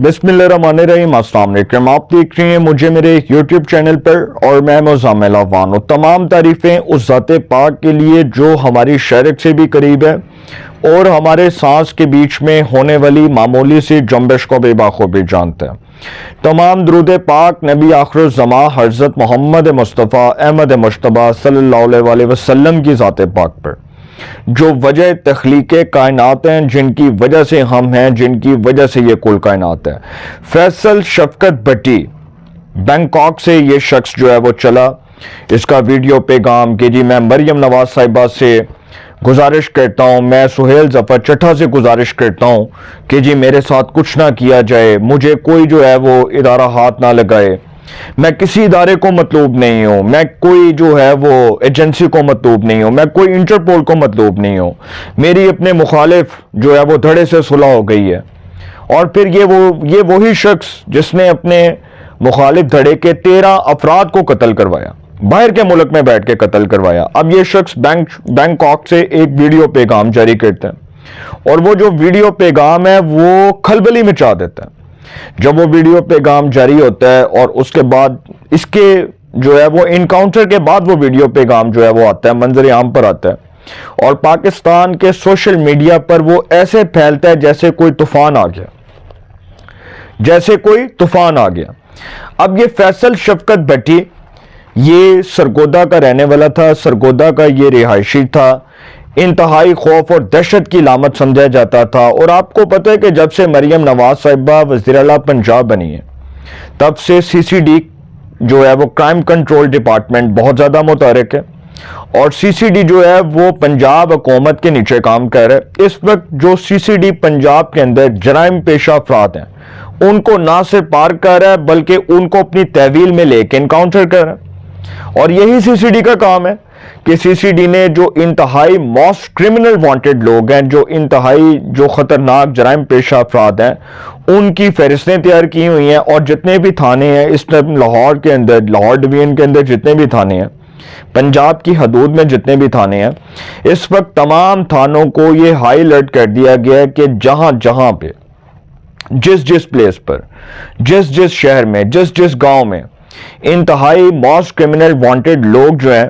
बिस्मिल्लाहिर्रहमानिर्रहीम। अस्सलाम वालेकुम। आप देख रहे हैं मुझे मेरे यूट्यूब चैनल पर और मैं मुज़म्मिल अफवान हूं। तमाम तारीफ़ें उस ज़ाते पाक के लिए जो हमारी शरीक से भी करीब है और हमारे सांस के बीच में होने वाली मामूली सी जंबिश को भी बाखूबी जानते हैं। तमाम दुरूद पाक नबी आखिरुज़्ज़मा हज़रत मोहम्मद मुस्तफ़ा अहमद मुश्तबा सल्लल्लाहु अलैहि वसल्लम की ज़ाते पाक पर, जो वजह तख्लीक कायनात हैं, जिनकी वजह से हम हैं, जिनकी वजह से ये कुल कायनात है। फैसल शफकत भट्टी बैंकॉक से ये शख्स जो है वो चला, इसका वीडियो पैगाम कि जी मैं मरियम नवाज साहिबा से गुजारिश करता हूँ, मैं सुहेल ज़फ़र चट्ठा से गुजारिश करता हूँ कि जी मेरे साथ कुछ ना किया जाए, मुझे कोई जो है वो इदारा हाथ ना लगाए, मैं किसी इदारे को मतलूब नहीं हूँ, मैं कोई जो है वो एजेंसी को मतलूब नहीं हूँ, मैं कोई इंटरपोल को मतलूब नहीं हूँ, मेरी अपने मुखालिफ जो है वो धड़े से सुलह हो गई है। और फिर ये वही शख्स जिसने अपने मुखालिफ धड़े के 13 अफराद को कत्ल करवाया, बाहर के मुल्क में बैठ के कत्ल करवाया। अब ये शख्स बैंकॉक से एक वीडियो पैगाम जारी करते हैं और वो जो वीडियो पैगाम है वो खलबली मचा देता है। जब वो वीडियो पैगाम जारी होता है और उसके बाद इसके जो है वो इनकाउंटर के बाद वो वीडियो पैगाम जो है वो आता है, मंजर आम पर आता है और पाकिस्तान के सोशल मीडिया पर वो ऐसे फैलता है जैसे कोई तूफान आ गया, जैसे कोई तूफान आ गया। अब ये फैसल शफकत भट्टी ये सरगोदा का रहने वाला था, सरगोदा का ये रिहायशी था, इंतहाई खौफ और दहशत की लामत समझा जाता था। और आपको पता है कि जब से मरियम नवाज साहिबा वज़ीर आला पंजाब बनी है तब से CCD जो है वो क्राइम कंट्रोल डिपार्टमेंट बहुत ज़्यादा मुतहरिक है और CCD जो है वो पंजाब हुकूमत के नीचे काम कर रहा है। इस वक्त जो CCD पंजाब के अंदर जराइम पेशा अफराद हैं उनको ना सिर्फ पार कर रहा है बल्कि उनको अपनी तहवील में लेके इनकाउंटर कर रहा है। और यही CCD का काम है कि CCD ने जो इंतहाई मोस्ट क्रिमिनल वांटेड लोग हैं, जो इंतहाई जो खतरनाक जराइम पेशा अफराद हैं, उनकी फहरिस्तें तैयार की हुई हैं। और जितने भी थाने हैं इस टाइम लाहौर के अंदर, लाहौर डिवीजन के अंदर जितने भी थाने हैं, पंजाब की हदूद में जितने भी थाने हैं, इस वक्त तमाम थानों को ये हाई अलर्ट कर दिया गया है कि जहां जहां पे जिस जिस प्लेस पर, जिस जिस शहर में, जिस जिस गांव में इंतहाई मोस्ट क्रिमिनल वांटेड लोग जो हैं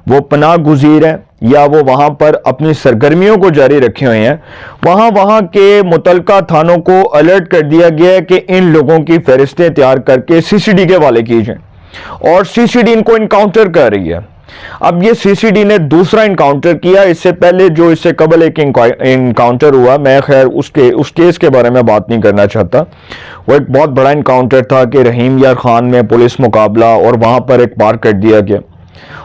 वो पनाह गुज़ीर हैं या वो वहां पर अपनी सरगर्मियों को जारी रखे हुए हैं, वहां के मुतलका थानों को अलर्ट कर दिया गया है कि इन लोगों की फहरिस्तें तैयार करके CCD के हवाले की जाएं और CCD इनको इनकाउंटर कर रही है। अब ये CCD ने दूसरा इनकाउंटर किया। इससे पहले जो इससे कबल एक इनकाउंटर हुआ, मैं खैर उस केस के बारे में बात नहीं करना चाहता, वो एक बहुत बड़ा इनकाउंटर था कि रहीम यार खान में पुलिस मुकाबला और वहां पर एक पार कर दिया गया।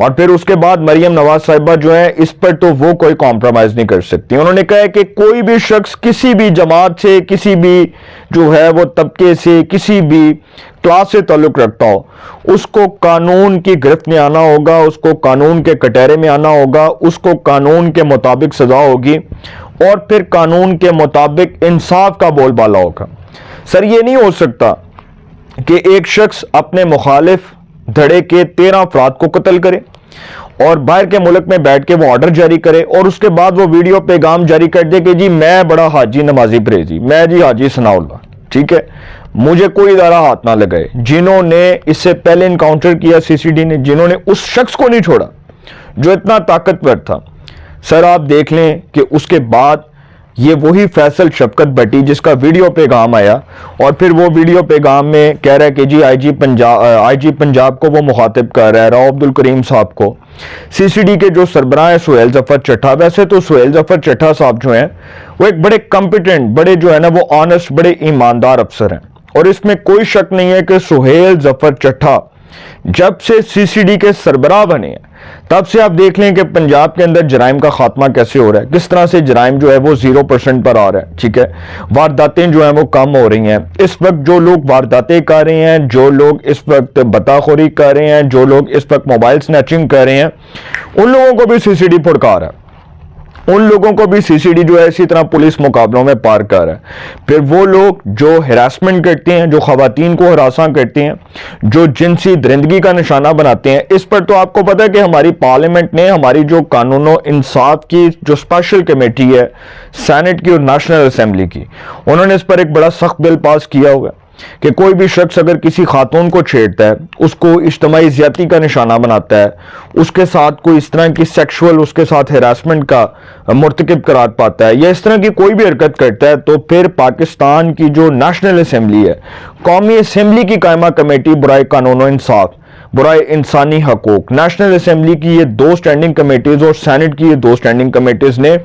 और फिर उसके बाद मरियम नवाज साहिबा जो है इस पर तो वो कोई कॉम्प्रोमाइज नहीं कर सकती। उन्होंने कहा है कि कोई भी शख्स किसी भी जमात से, किसी भी जो है वो तबके से, किसी भी क्लास से ताल्लुक रखता हो, उसको कानून की गिरफ्त में आना होगा, उसको कानून के कटहरे में आना होगा, उसको कानून के मुताबिक सजा होगी और फिर कानून के मुताबिक इंसाफ का बोलबाला होगा। सर ये नहीं हो सकता कि एक शख्स अपने मुखालिफ धड़े के 13 अफराद को कत्ल करे और बाहर के मुल्क में बैठ के वो ऑर्डर जारी करे और उसके बाद वो वीडियो पैगाम जारी कर दे कि जी मैं बड़ा हाजी नमाजी परहेजी, मैं जी हाजी सनाउल्लाह, ठीक है, मुझे कोई इदारा हाथ ना लगाए। जिन्होंने इससे पहले इनकाउंटर किया CCD ने, जिन्होंने उस शख्स को नहीं छोड़ा जो इतना ताकतवर था, सर आप देख लें कि उसके बाद ये वही फैसल शफकत भट्टी जिसका वीडियो पैगाम आया और फिर वो वीडियो पैगाम में कह रहा है कि जी IG पंजाब को वो मुखातिब कर रहा है, राव अब्दुल करीम साहब को। CCD के जो सरबराह है सुहेल ज़फ़र चट्ठा, वैसे तो सुहेल ज़फ़र चट्ठा साहब जो हैं वो एक बड़े कॉम्पिटेंट, बड़े जो है ना वो ऑनेस्ट, बड़े ईमानदार अफसर हैं और इसमें कोई शक नहीं है कि सुहेल ज़फ़र चट्ठा जब से CCD के सरबराह बने हैं तब से आप देख लें कि पंजाब के अंदर जराइम का खात्मा कैसे हो रहा है, किस तरह से जराइम जो है वो 0% पर आ रहा है, ठीक है, वारदातें जो हैं वो कम हो रही हैं। इस वक्त जो लोग वारदातें कर रहे हैं, जो लोग इस वक्त बताखोरी कर रहे हैं, जो लोग इस वक्त मोबाइल स्नैचिंग कर रहे हैं, उन लोगों को भी CCD फुड़का रहा है। उन लोगों को भी सीसीडी जो है इसी तरह पुलिस मुकाबलों में पार कर रहा है। फिर वो लोग जो हरासमेंट करते हैं, जो खवातीन को हरासा करते हैं, जो जिनसी दरिंदगी का निशाना बनाते हैं, इस पर तो आपको पता है कि हमारी पार्लियामेंट ने, हमारी जो कानून और इंसाफ की जो स्पेशल कमेटी है सेनेट की और नेशनल असेंबली की, उन्होंने इस पर एक बड़ा सख्त बिल पास किया हुआ है कि कोई भी शख्स अगर किसी खातून को छेड़ता है, उसको इज्तिमाई ज़्यादती का निशाना बनाता है, उसके साथ कोई इस तरह की सेक्सुअल उसके साथ हैरासमेंट का मुर्तकिब करार पाता है या इस तरह की कोई भी हरकत करता है, तो फिर पाकिस्तान की जो नेशनल असेंबली है, कौमी असेंबली की कायमा कमेटी बराए कानून और इंसाफ, बराए इंसानी हकूक, नेशनल असेंबली की ये 2 स्टैंडिंग कमेटीज़ और सेनेट की ये 2 स्टैंडिंग कमेटीज़ ने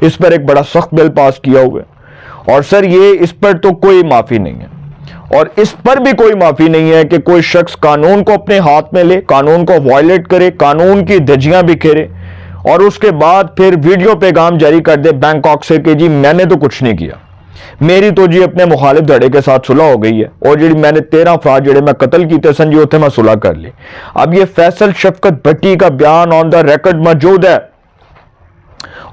इस पर एक बड़ा सख्त बिल पास किया हुआ है। और सर ये इस पर तो कोई माफ़ी नहीं है, और इस पर भी कोई माफी नहीं है कि कोई शख्स कानून को अपने हाथ में ले, कानून को वायलेट करे, कानून की धज्जियां बिखेरे और उसके बाद फिर वीडियो पैगाम जारी कर दे बैंकॉक से कि जी मैंने तो कुछ नहीं किया, मेरी तो जी अपने मुखालिफ धड़े के साथ सुलह हो गई है और जी मैंने 13 अफराद जेड़े मैं कत्ल कीते सन जी उथे मैं सुलह कर ली। अब ये फैसल शफकत भट्टी का बयान ऑन द रिकॉर्ड मौजूद है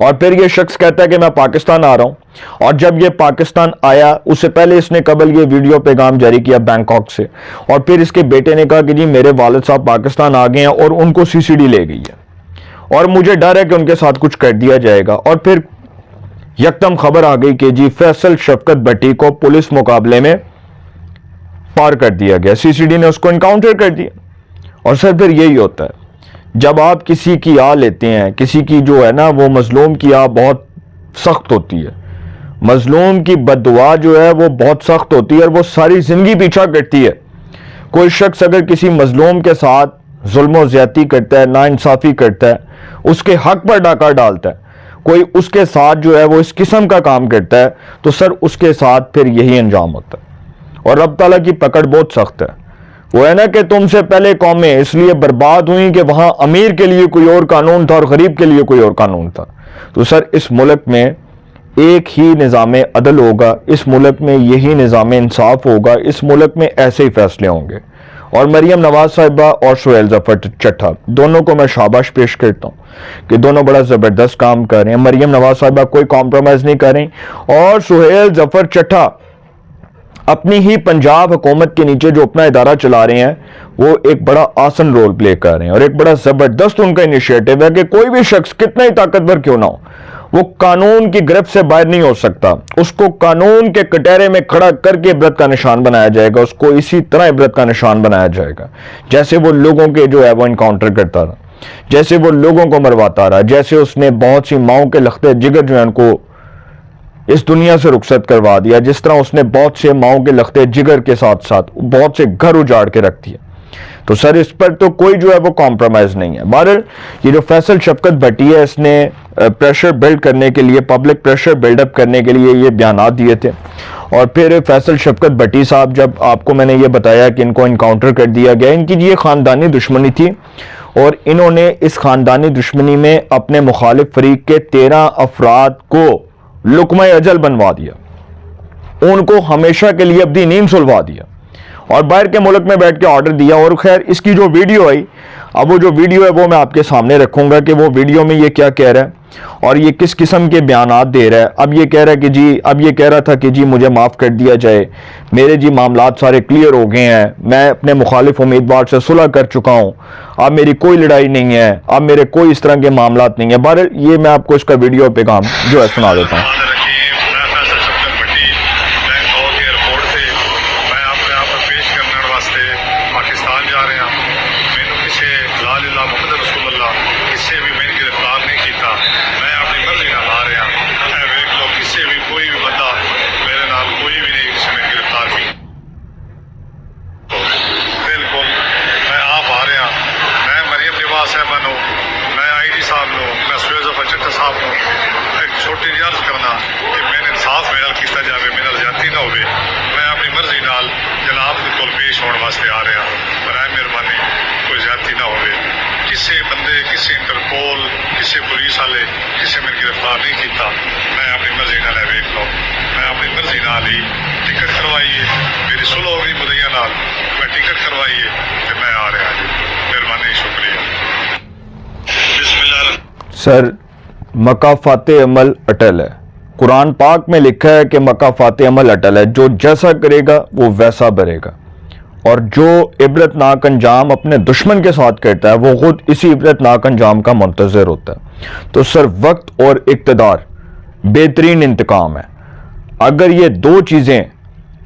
और फिर ये शख्स कहता है कि मैं पाकिस्तान आ रहा हूं, और जब ये पाकिस्तान आया उससे पहले इसने कबल ये वीडियो पैगाम जारी किया बैंकॉक से, और फिर इसके बेटे ने कहा कि जी मेरे वालिद साहब पाकिस्तान आ गए हैं और उनको सीसीडी ले गई है और मुझे डर है कि उनके साथ कुछ कर दिया जाएगा। और फिर यकदम खबर आ गई कि जी फैसल शफकत भट्टी को पुलिस मुकाबले में पार कर दिया गया, सीसीडी ने उसको इनकाउंटर कर दिया। और सर फिर यही होता है जब आप किसी की आ लेते हैं, किसी की जो है ना वो मजलूम की आ बहुत सख्त होती है, मजलूम की बद्दुआ जो है वो बहुत सख्त होती है और वो सारी जिंदगी पीछा करती है। कोई शख्स अगर किसी मजलूम के साथ जुल्म और ज्यादती करता है, नाइंसाफी करता है, उसके हक पर डाका डालता है, कोई उसके साथ जो है वो इस किस्म का काम करता है, तो सर उसके साथ फिर यही अंजाम होता है। और रब ताला की पकड़ बहुत सख्त है। वो है ना कि तुमसे पहले कौमें इसलिए बर्बाद हुई कि वहां अमीर के लिए कोई और कानून था और गरीब के लिए कोई और कानून था। तो सर इस मुल्क में एक ही निज़ाम अदल होगा, इस मुल्क में यही निज़ाम इंसाफ होगा, इस मुल्क में ऐसे ही फैसले होंगे। और मरियम नवाज साहिबा और सुहेल जफर चट्टा दोनों को मैं शाबाश पेश करता हूँ कि दोनों बड़ा ज़बरदस्त काम कर रहे हैं। मरियम नवाज साहिबा कोई कॉम्प्रोमाइज़ नहीं कर रही और सुहेल जफर चट्टा अपनी ही पंजाब हुकूमत के नीचे जो अपना इदारा चला रहे हैं वो एक बड़ा आसन रोल प्ले कर रहे हैं और एक बड़ा ज़बरदस्त उनका इनिशिएटिव है कि कोई भी शख्स कितना ही ताकतवर क्यों ना हो, वो कानून की गिरफ्त से बाहर नहीं हो सकता, उसको कानून के कटहरे में खड़ा करके इबरत का निशान बनाया जाएगा, उसको इसी तरह इबरत का निशान बनाया जाएगा जैसे वो लोगों के जो है वो इनकाउंटर करता रहा, जैसे वो लोगों को मरवाता रहा, जैसे उसने बहुत सी माओं के लख्ते जिगर जो है उनको इस दुनिया से रुखसत करवा दिया, जिस तरह उसने बहुत से माओं के लख्ते जिगर के साथ साथ बहुत से घर उजाड़ के रख दिए। तो सर इस पर तो कोई जो है वो कॉम्प्रोमाइज नहीं है। बहरहाल ये जो फैसल शफकत भट्टी है इसने प्रेशर बिल्ड करने के लिए, पब्लिक प्रेशर बिल्डअप करने के लिए ये बयान दिए थे और फिर फैसल शफकत भट्टी साहब, जब आपको मैंने ये बताया कि इनको इनकाउंटर कर दिया गया, इनकी ये ख़ानदानी दुश्मनी थी और इन्होंने इस ख़ानदानी दुश्मनी में अपने मुखालिफ फरीक के 13 अफराद को लुकमा अजल बनवा दिया, उनको हमेशा के लिए अपनी नींद सुलवा दिया और बाहर के मुल्क में बैठ के ऑर्डर दिया। और खैर इसकी जो वीडियो आई, अब वो जो वीडियो है वो मैं आपके सामने रखूंगा कि वो वीडियो में ये क्या कह रहा है और ये किस किस्म के बयानात दे रहा है। अब ये कह रहा है कि जी, अब ये कह रहा था कि जी मुझे माफ़ कर दिया जाए, मेरे जी मामलात सारे क्लियर हो गए हैं, मैं अपने मुखालिफ उम्मीदवार से सुलह कर चुका हूँ, अब मेरी कोई लड़ाई नहीं है, अब मेरे कोई इस तरह के मामलात नहीं है। बहरहाल ये मैं आपको इसका वीडियो पैगाम जो है सुना देता हूँ। छोटी अर्ज करना कि मैंने इंसाफ मेरा किया जाए, मेरा ज्यादती ना हो, मैं अपनी मर्जी नाल जनाब के कोल पेश होने वास्ते आ रहा। बराए मेहरबानी कोई ज्यादती ना हो, किसी बंदे, किसी इंटरपोल, किसी पुलिस वाले, किसी मैंने गिरफ्तार नहीं किया। मैं अपनी मर्जी नाल वेख लो, मैं अपनी मर्जी नाल ही टिकट करवाइए, मेरी सुलह हो गई मुदैया नाल, मैं टिकट करवाइए तो मैं आ रहा जी। मेहरबानी, शुक्रिया। सर मकाफात अमल अटल है। कुरान पाक में लिखा है कि मकाफात अमल अटल है, जो जैसा करेगा वो वैसा भरेगा, और जो इबरतनाक अंजाम अपने दुश्मन के साथ करता है वो खुद इसी इबरतनाक अंजाम का मुंतज़िर होता है। तो सिर्फ वक्त और इक़्तिदार बेहतरीन इंतकाम है। अगर ये दो चीज़ें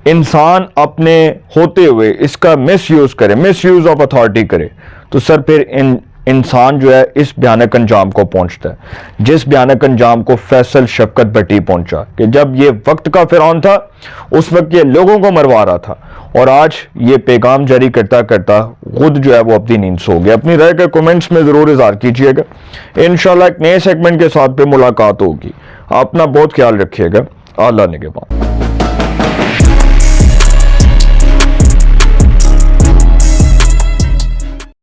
इंसान अपने होते हुए इसका मिस यूज़ करे, मिस यूज़ ऑफ अथॉरिटी करे, तो सर फिर इंसान जो है इस भयानक अंजाम को पहुंचता है, जिस भयानक अंजाम को फैसल शफकत भट्टी पहुंचा कि जब ये वक्त का फिरौन था उस वक्त ये लोगों को मरवा रहा था, और आज ये पैगाम जारी करता करता खुद जो है वो अपनी नींद सो गया। अपनी राय के कमेंट्स में ज़रूर इज़हार कीजिएगा। इंशाल्लाह एक नए सेगमेंट के साथ पे मुलाकात होगी। अपना बहुत ख्याल रखिएगा। अल्लाह निगहबान।